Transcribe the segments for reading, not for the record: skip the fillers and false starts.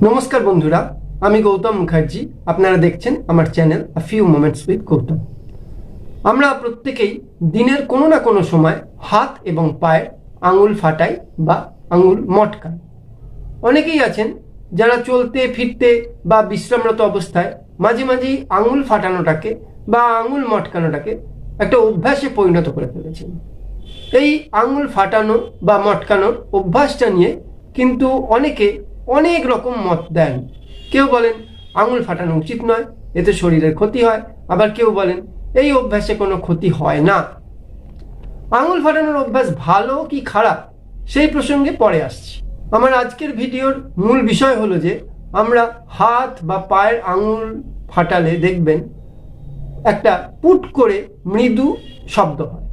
নমস্কার বন্ধুরা, আমি গৌতম মুখার্জি। আপনারা দেখছেন আমার channel a few moments with Gautam. আমরা প্রত্যেকেই দিনের কোনো না কোনো সময় হাত এবং পায়ের আঙুল ফাটাই বা আঙুল মটকান। অনেকেই আছেন যারা চলতে ফিরতে বা বিশ্রামরত অবস্থায় মাঝে মাঝেই আঙুল ফাটানোটাকে বা আঙুল মটকানোটাকে একটা অভ্যাসে পরিণত করে ফেলেছেন। এই আঙুল ফাটানো বা মটকানোর অভ্যাসটা নিয়ে কিন্তু অনেকে অনেক রকম মত দেন। কেউ বলেন আঙুল ফাটানো উচিত নয়, এতে শরীরের ক্ষতি হয়। আবার কেউ বলেন এই অভ্যাসে কোনো ক্ষতি হয় না। আঙুল ফাটানোর অভ্যাস ভালো কি খারাপ সেই প্রসঙ্গে পরে আসছি। আমার আজকের ভিডিওর মূল বিষয় হলো যে আমরা হাত বা পায়ের আঙুল ফাটালে দেখবেন একটা পুট করে মৃদু শব্দ হয়।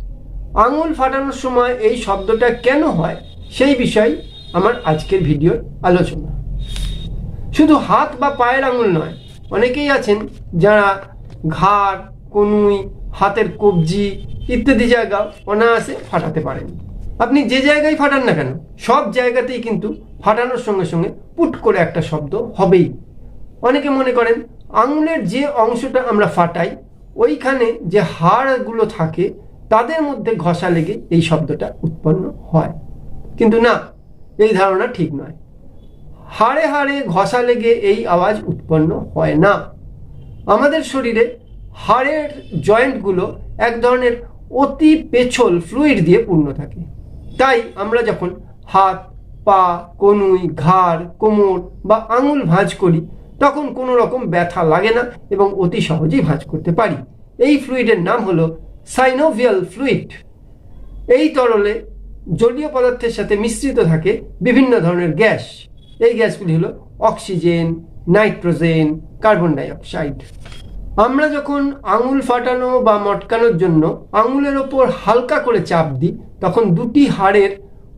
আঙুল ফাটানোর সময় এই শব্দটা কেন হয় সেই বিষয় আমার আজকের ভিডিওর আলোচনা। শুধু হাত বা পায়ের আঙুল নয়, অনেকেই আছেন যারা ঘাড়, কনুই, হাতের কবজি ইত্যাদি জায়গা অনায়াসে ফাটাতে পারেন। আপনি যে জায়গায় ফাটান না কেন, সব জায়গাতেই কিন্তু ফাটানোর সঙ্গে সঙ্গে পুট করে একটা শব্দ হবেই। অনেকে মনে করেন আঙুলের যে অংশটা আমরা ফাটাই ওইখানে যে হাড়গুলো থাকে তাদের মধ্যে ঘষা লেগে এই শব্দটা উৎপন্ন হয়, কিন্তু না, এই ধারণা ঠিক নয়। হাড়ে হাড়ে ঘষা লেগে এই আওয়াজ উৎপন্ন হয় না। আমাদের শরীরে হাড়ের জয়েন্টগুলো এক ধরনের অতি পেছল ফ্লুইড দিয়ে পূর্ণ থাকে। তাই আমরা যখন হাত, পা, কনুই, ঘাড়, কোমর বা আঙুল ভাঁজ করি তখন কোনো রকম ব্যথা লাগে না এবং অতি সহজেই ভাঁজ করতে পারি। এই ফ্লুইডের নাম হলো সাইনোভিয়াল ফ্লুইড। এই তরলে জলীয় পদার্থের সাথে মিশ্রিত থাকে বিভিন্ন ধরনের গ্যাস। এই গ্যাসগুলি হলো oxygen, nitrogen, carbon die oxide. আমরা যখন আঙুল ফাটানো বা মটকানোর জন্য আঙুলের ওপর হালকা করে চাপ দিই তখন দুটি হাড়ের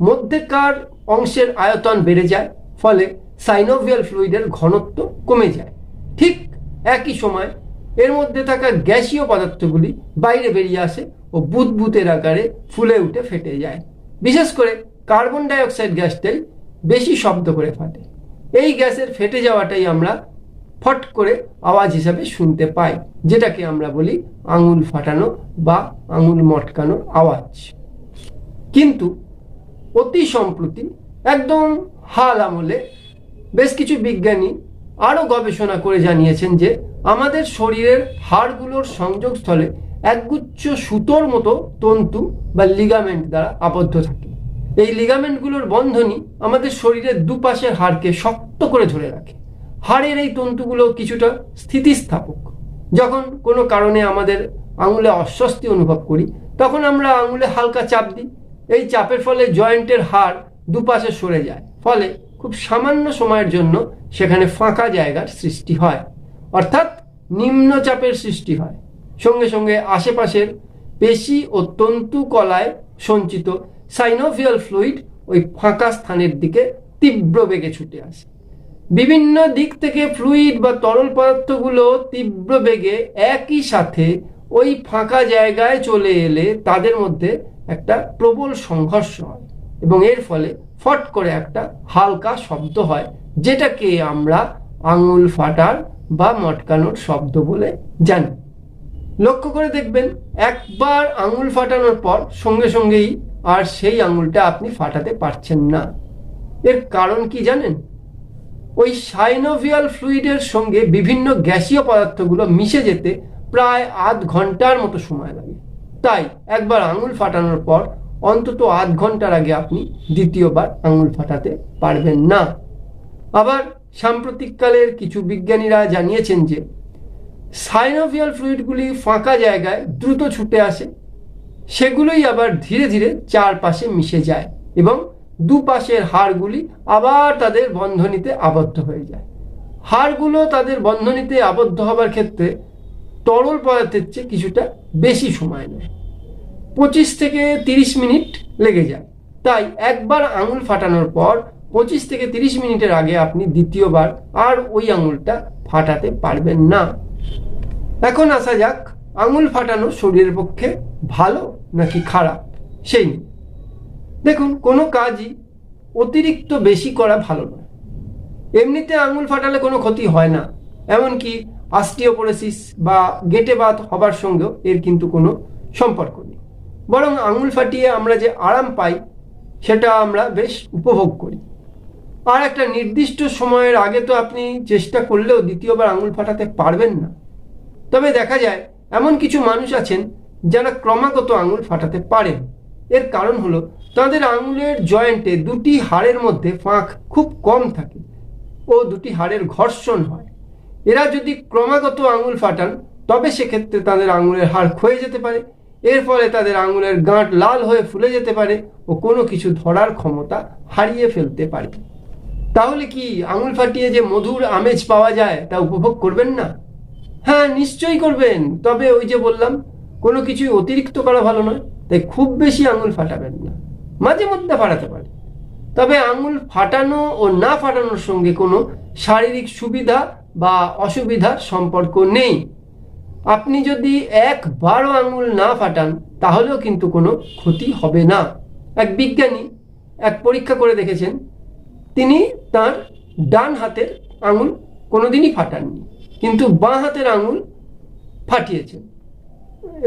মধ্যেকার অংশের আয়তন বেড়ে যায়, ফলে সাইনোভিয়াল ফ্লুইডের ঘনত্ব কমে যায়। ঠিক একই সময় এর মধ্যে থাকা গ্যাসীয় পদার্থগুলি বাইরে বেরিয়ে আসে ও বুদবুদের আকারে ফুলে উঠে ফেটে যায়। বিশেষ করে কার্বন ডাই অক্সাইড গ্যাসটাই বেশি শব্দ করে ফাটে। এই গ্যাসের ফেটে যাওয়াটাই আমরা ফট করে আওয়াজ হিসাবে শুনতে পাই, যেটাকে আমরা বলি আঙুল ফাটানো বা আঙুল মটকানোর আওয়াজ। কিন্তু অতি সম্প্রতি একদম হাল আমলে বেশ কিছু বিজ্ঞানী আরও গবেষণা করে জানিয়েছেন যে আমাদের শরীরের হাড়গুলোর সংযোগস্থলে একগুচ্ছ সুতোর মতো তন্তু বা লিগামেন্ট দ্বারা আবদ্ধ থাকে। এই লিগামেন্টগুলোর বন্ধনই আমাদের শরীরের দুপাশের হাড়কে শক্ত করে ধরে রাখে। হাড়ের এই তন্তুগুলো কিছুটা স্থিতিস্থাপক। যখন কোনো কারণে আমাদের আঙুলে অস্বস্তি অনুভব করি তখন আমরা আঙুলে হালকা চাপ দিই। এই চাপের ফলে জয়েন্টের হাড় দুপাশে সরে যায়, ফলে খুব সামান্য সময়ের জন্য সেখানে ফাঁকা জায়গার সৃষ্টি হয়, অর্থাৎ নিম্নচাপের সৃষ্টি হয়। সঙ্গে সঙ্গে আশেপাশের পেশি ও তন্তু কলায় সঞ্চিত সাইনোভিয়াল ফ্লুইড ওই ফাঁকা স্থানের দিকে তীব্র বেগে ছুটে আসে। বিভিন্ন দিক থেকে ফ্লুইড বা তরল পদার্থগুলো তীব্র বেগে একই সাথে ওই ফাঁকা জায়গায় চলে এলে তাদের মধ্যে একটা প্রবল সংঘর্ষ হয় এবং এর ফলে ফট করে একটা হালকা শব্দ হয়, যেটাকে আমরা আঙুল ফাটার বা মটকানোর শব্দ বলে জানি। লক্ষ্য করে দেখবেন একবার আঙুল ফাটানোর পর সঙ্গে সঙ্গেই আর সেই আঙুলটা আপনি ফাটাতে পারছেন না। এর কারণ কি জানেন? ওই সাইনোভিয়াল ফ্লুইডের সঙ্গে বিভিন্ন গ্যাসীয় পদার্থগুলো মিশে যেতে প্রায় আধ ঘন্টার মতো সময় লাগে। তাই একবার আঙুল ফাটানোর পর অন্তত আধ ঘন্টার আগে আপনি দ্বিতীয়বার আঙুল ফাটাতে পারবেন না। আবার সাম্প্রতিককালের কিছু বিজ্ঞানীরা জানিয়েছেন যে সাইনোভিয়াল ফ্লুইডগুলি ফাঁকা জায়গায় দ্রুত ছুটে আসে, সেগুলোই আবার ধীরে ধীরে চারপাশে মিশে যায় এবং দুপাশের হাড়গুলি আবার তাদের বন্ধনীতে আবদ্ধ হয়ে যায়। হাড়গুলো তাদের বন্ধনীতে আবদ্ধ হবার ক্ষেত্রে তরল পদার্থের চেয়ে কিছুটা বেশি সময় নেয়, 25 থেকে 30 মিনিট লেগে যায়। তাই একবার আঙুল ফাটানোর পর 25 থেকে 30 মিনিটের আগে আপনি দ্বিতীয়বার আর ওই আঙুলটা ফাটাতে পারবেন না। এখন আসা যাক আঙুল ফাটানো শরীরের পক্ষে ভালো নাকি খারাপ সেই নিয়ে। দেখুন, কোনো কাজই অতিরিক্ত বেশি করা ভালো নয়। এমনিতে আঙুল ফাটালে কোনো ক্ষতি হয় না, এমনকি অস্টিওপোরোসিস বা গেটে বাত হবার সঙ্গেও এর কিন্তু কোনো সম্পর্ক নেই। বরং আঙুল ফাটিয়ে আমরা যে আরাম পাই সেটা আমরা বেশ উপভোগ করি। আর একটা নির্দিষ্ট সময়ের আগে তো আপনি চেষ্টা করলেও দ্বিতীয়বার আঙুল ফাটাতে পারবেন না। তবে দেখা যায় এমন কিছু মানুষ আছেন যারা ক্রমাগত আঙুল ফাটাতে পারেন। এর কারণ হলো তাদের আঙুলের জয়েন্টে দুটি হাড়ের মধ্যে ফাঁক খুব কম থাকে ও দুটি হাড়ের ঘর্ষণ হয়। এরা যদি ক্রমাগত আঙুল ফাটান তবে সেক্ষেত্রে তাদের আঙুলের হাড় ক্ষয়ে যেতে পারে। এর ফলে তাদের আঙুলের গাঁট লাল হয়ে ফুলে যেতে পারে ও কোনো কিছু ধরার ক্ষমতা হারিয়ে ফেলতে পারে। তাহলে কি আঙুল ফাটিয়ে যে মধুর আমেজ পাওয়া যায় তা উপভোগ করবেন না? হ্যাঁ, নিশ্চয়ই করবেন। তবে ওই যে বললাম, কোনো কিছুই অতিরিক্ত করা ভালো নয়, তাই খুব বেশি আঙুল ফাটাবেন না। মাঝে মধ্যে ফাটাতে পারে, তবে আঙুল ফাটানো ও না ফাটানোর সঙ্গে কোনো শারীরিক সুবিধা বা অসুবিধার সম্পর্ক নেই। আপনি যদি একবারও আঙুল না ফাটান তাহলেও কিন্তু কোনো ক্ষতি হবে না। এক বিজ্ঞানী এক পরীক্ষা করে দেখেছেন, তিনি তার ডান হাতের আঙুল কোনোদিনই ফাটাননি, কিন্তু বাঁ হাতের আঙুল ফাটিয়েছেন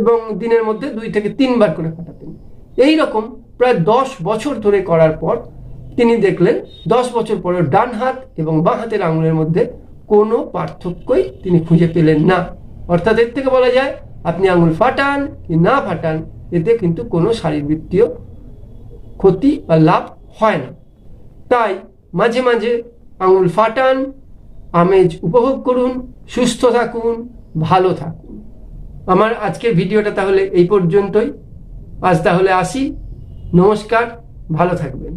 এবং দিনের মধ্যে 2 থেকে 3 বার করে ফাটাতেন। এই রকম প্রায় 10 বছর ধরে করার পর তিনি দেখলেন 10 বছর পরে ডান হাত এবং বাঁ হাতের আঙুলের মধ্যে কোনো পার্থক্যই তিনি খুঁজে পেলেন না। অর্থাৎ এর থেকে বলা যায় আপনি আঙুল ফাটান কি না ফাটান, এতে কিন্তু কোনো শারীরবৃত্তীয় ক্ষতি বা লাভ হয় না। তাই মাঝে মাঝে আঙুল ফাটান, আমেজ উপভোগ করুন, সুস্থ থাকুন, ভালো থাকুন। আমার আজকের ভিডিওটা তাহলে এই পর্যন্তই। আজ তাহলে আসি। নমস্কার, ভালো থাকবেন।